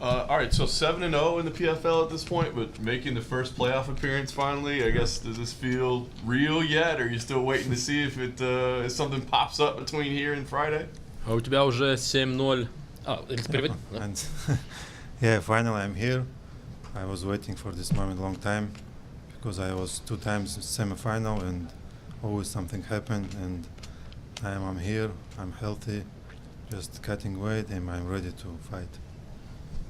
All right, so 7-0 in the PFL at this point, but making the first playoff appearance finally. I guess, does this feel real yet, or are you still waiting to see if something pops up between here and Friday? А у тебя уже 7-0. Переведи. And yeah, finally I'm here. I was waiting for this moment a long time because I was 2 times semifinal and always something happened, and I'm here, I'm healthy, just cutting weight, and I'm ready to fight.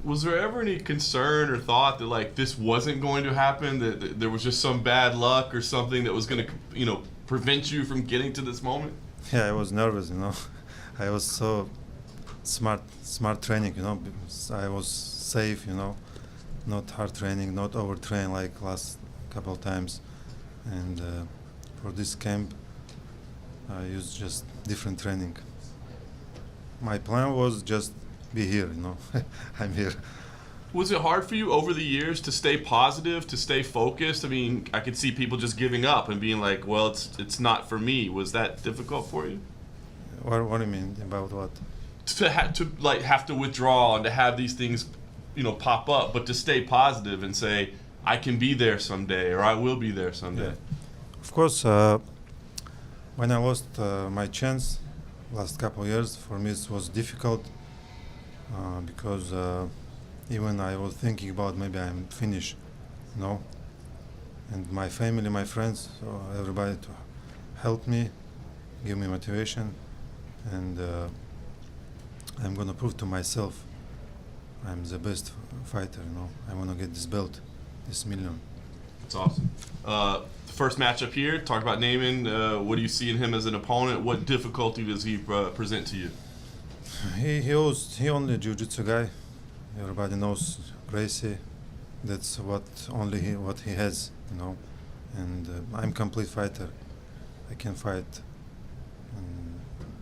Was there ever any concern or thought that like this wasn't going to happen, that there was just some bad luck or something that was going to, prevent you from getting to this moment? Yeah, I was nervous, I was so smart training, because I was safe, not hard training, not overtrain like last couple of times. And for this camp, I used just different training. My plan was just be here, I'm here. Was it hard for you over the years to stay positive, to stay focused? I mean, I could see people just giving up and being like, well, it's not for me. Was that difficult for you? What do you mean? About what? To have to withdraw and to have these things, pop up, but to stay positive and say, I can be there someday, or I will be there someday. Yeah. Of course, when I lost my chance last couple of years, for me it was difficult because even I was thinking about maybe I'm finished, and my family, my friends, so everybody to help me, give me motivation, and I'm gonna prove to myself I'm the best fighter. I wanna get this belt, this million. That's awesome. First matchup here. Talk about Naaman. What do you see in him as an opponent? What difficulty does he present to you? He only Jiu-Jitsu guy. Everybody knows Gracie. That's what he has, And I'm complete fighter. I can fight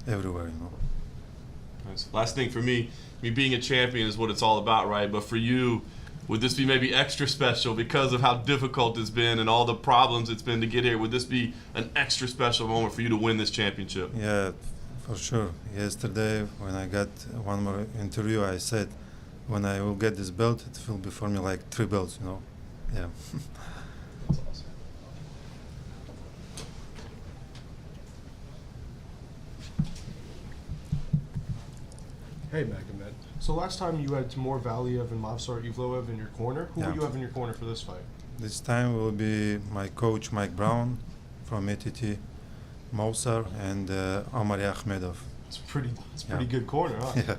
everywhere, Nice. Last thing for me, being a champion is what it's all about, right? But for you, would this be maybe extra special because of how difficult it's been and all the problems it's been to get here? Would this be an extra special moment for you to win this championship? Yeah, for sure. Yesterday, when I got one more interview, I said, when I will get this belt, it will be for me like 3 belts, Yeah. That's awesome. Hey, Magomed. So last time you had Timur Valiev and Movsar Evloev in your corner. Who will you have in your corner for this fight? This time will be my coach, Mike Brown, from ATT, Movsar, and Omari Akhmedov. It's pretty good corner, huh? Yeah.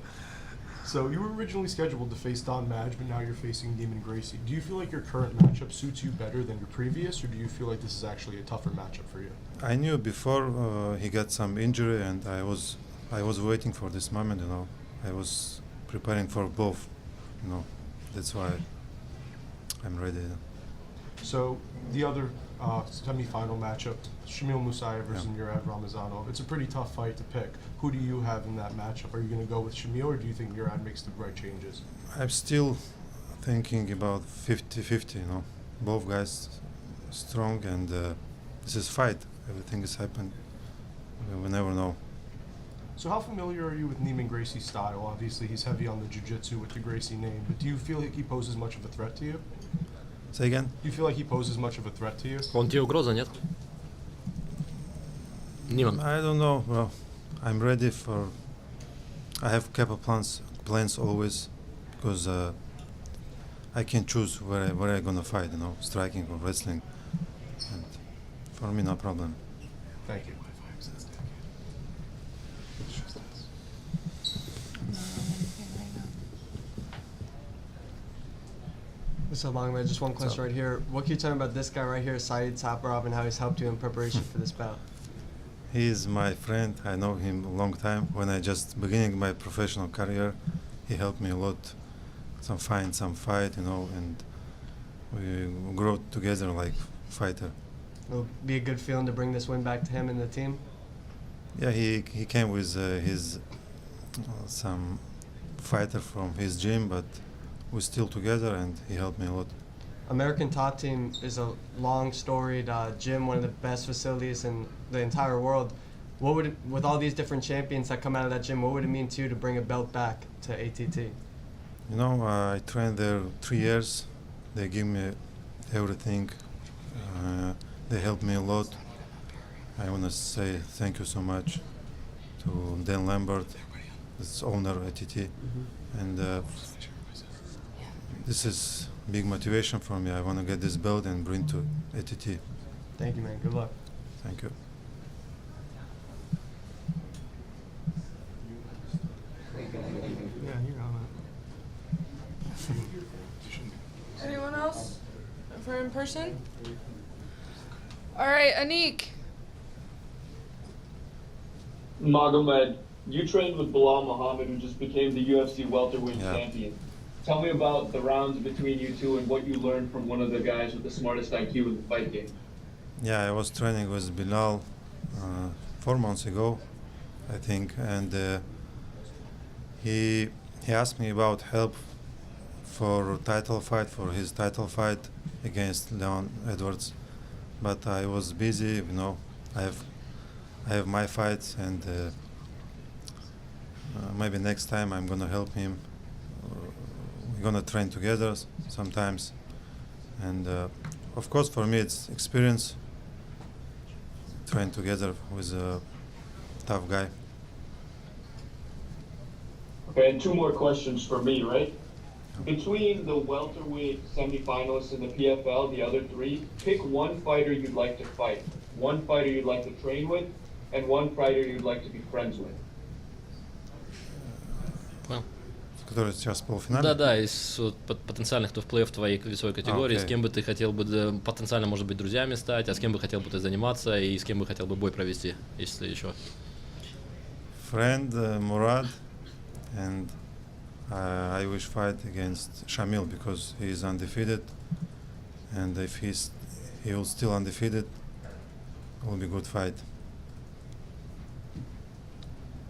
So you were originally scheduled to face Don Madge, but now you're facing Neiman Gracie. Do you feel like your current matchup suits you better than your previous, or do you feel like this is actually a tougher matchup for you? I knew before he got some injury, and I was waiting for this moment, I was preparing for both, That's why I'm ready. So the other semi-final matchup, Shamil Musayev versus Murad Ramazanov. It's a pretty tough fight to pick. Who do you have in that matchup? Are you going to go with Shamil, or do you think Murad makes the right changes? I'm still thinking about 50-50, Both guys strong, and this is fight. Everything is happened. We never know. So how familiar are you with Neiman Gracie's style? Obviously, he's heavy on the Jiu-Jitsu with the Gracie name, but do you feel like he poses much of a threat to you? Say again? Do you feel like he poses much of a threat to you? Он тебе угроза, нет? Нейман. I don't know. Well, I'm ready for. I have couple plans always, because I can choose where I'm gonna fight. Striking or wrestling, and for me, no problem. Thank you. What's up, Magomed? Just one question right here. What can you tell me about this guy right here, Saeed Saparov, and how he's helped you in preparation for this bout? He is my friend. I know him a long time. When I just beginning my professional career, he helped me a lot. Some fight, and we grow together like fighter. It'll be a good feeling to bring this win back to him and the team. Yeah, he came with his some fighter from his gym, but we're still together, and he helped me a lot. American Top Team is a long storied gym, one of the best facilities in the entire world. What would it, with all these different champions that come out of that gym, what would it mean to you to bring a belt back to ATT? You know, I trained there 3 years. They give me everything. They helped me a lot. I want to say thank you so much to Dan Lambert, this owner at ATT, and this is big motivation for me. I want to get this belt and bring to ATT. Thank you, man. Good luck. Thank you. Anyone else for in person? All right, Anik. Magomed, you trained with Bilal Muhammad, who just became the UFC welterweight champion. Tell me about the rounds between you two and what you learned from one of the guys with the smartest IQ in the fight game. Yeah, I was training with Bilal 4 months ago, I think, and he asked me about help for his title fight against Leon Edwards, but I was busy. You know, I have my fights, and maybe next time I'm gonna help him. We're gonna train together sometimes, and of course for me it's experience. Train together with a tough guy. Okay, and 2 more questions for me, right? Between the welterweight semifinalists in the PFL, the other 3, pick one fighter you'd like to fight, one fighter you'd like to train with, and one fighter you'd like to be friends with. Который сейчас в полуфинале? Да-да, из потенциальных, кто в плей-офф твоей весовой категории, с кем бы ты хотел бы потенциально, может быть, друзьями стать, а с кем бы хотел бы ты заниматься и с кем бы хотел бы бой провести, если еще. Friend Murad, and I wish fight against Shamil because he is undefeated, and if he will still undefeated, it will be good fight.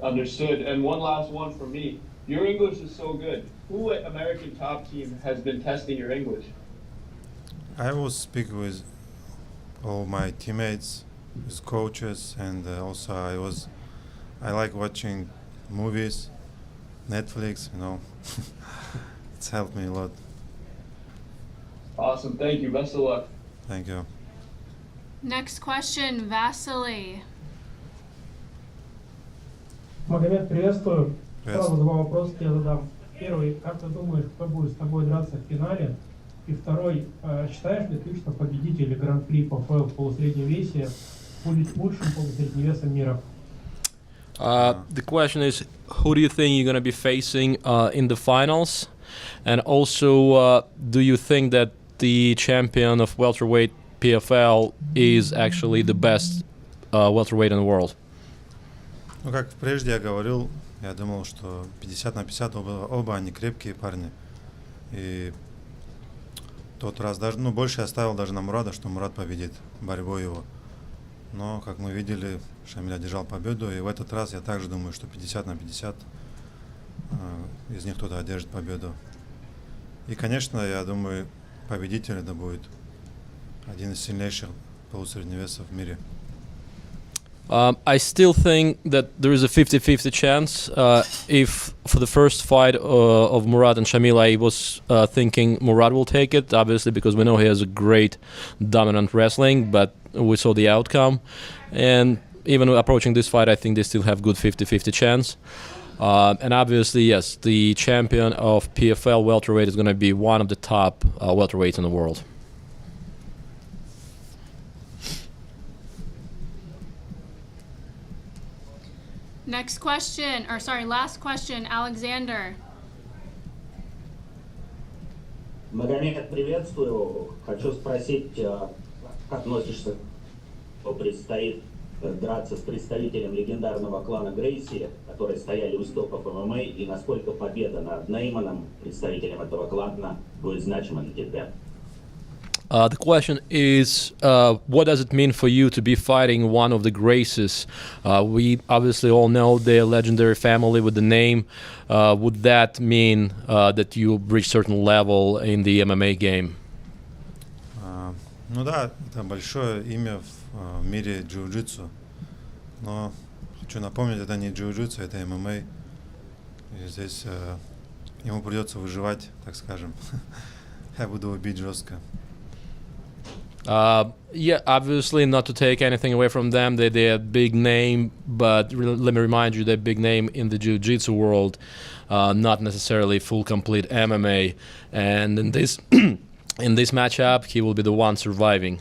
Understood. And one last one for me. Your English is so good. Who at American Top Team has been testing your English? I will speak with all my teammates, with coaches, and also I like watching movies, Netflix, you know. It's helped me a lot. Awesome. Thank you. Best of luck. Thank you. Next question, Vasily. Магомед, приветствую. Приветствую. Сразу 2 вопроса тебе задам. Первый, как ты думаешь, кто будет с тобой драться в финале? И второй, считаешь ли ты, что победитель Гран-при PFL в полусреднем весе будет лучшим полусредневесом мира? The question is, who do you think you're going to be facing in the finals? And also, do you think that the champion of welterweight PFL is actually the best welterweight in the world? Ну, как прежде я говорил, я думал, что 50 на 50 оба они крепкие парни. И тот раз даже, больше я ставил даже на Мурада, что Мурад победит борьбой его. Но, как мы видели, Шамиль одержал победу, и в этот раз я также думаю, что 50 на 50 из них кто-то одержит победу. И, конечно, я думаю, победитель это будет один из сильнейших полусредневесов в мире. I still think that there is a 50-50 chance. If for the first fight of Murad and Shamil, I was thinking Murad will take it, obviously, because we know he has a great dominant wrestling, but we saw the outcome. And even approaching this fight, I think they still have good 50-50 chance. And obviously, yes, the champion of PFL welterweight is going to be one of the top welterweights in the world. Next question, or sorry, last question, Alexander. Магомед, приветствую. Хочу спросить, как относишься, что предстоит драться с представителем легендарного клана Грейси, которые стояли у истоков ММА, и насколько победа над Нейманом, представителем этого клана, будет значима для тебя? The question is, what does it mean for you to be fighting one of the Graces? We obviously all know their legendary family with the name. Would that mean that you reach certain level in the MMA game? Ну да, это большое имя в мире джиу-джитсу. Но хочу напомнить, это не джиу-джитсу, это ММА. И здесь ему придется выживать, так скажем. Я буду его бить жестко. Yeah, obviously not to take anything away from them. They're a big name, but let me remind you, they're a big name in the Jiu-Jitsu world, not necessarily full complete MMA. And in this in this matchup, he will be the one surviving.